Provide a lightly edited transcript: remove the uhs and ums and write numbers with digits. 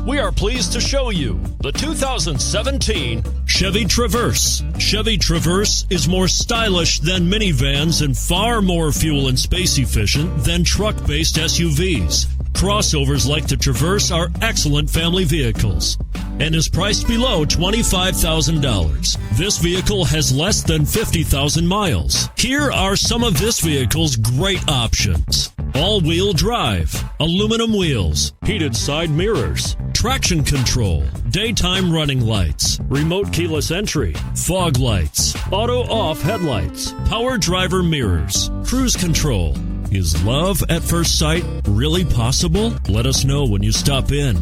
We are pleased to show you the 2017 Chevy Traverse. Chevy Traverse is more stylish than minivans and far more fuel and space efficient than truck-based SUVs. Crossovers like the Traverse are excellent family vehicles and is priced below $25,000. This vehicle has less than 50,000 miles. Here are some of this vehicle's great options: all-wheel drive, aluminum wheels, heated side mirrors, traction control, daytime running lights, remote keyless entry, fog lights, auto-off headlights, power driver mirrors, cruise control. Is love at first sight really possible? Let us know when you stop in.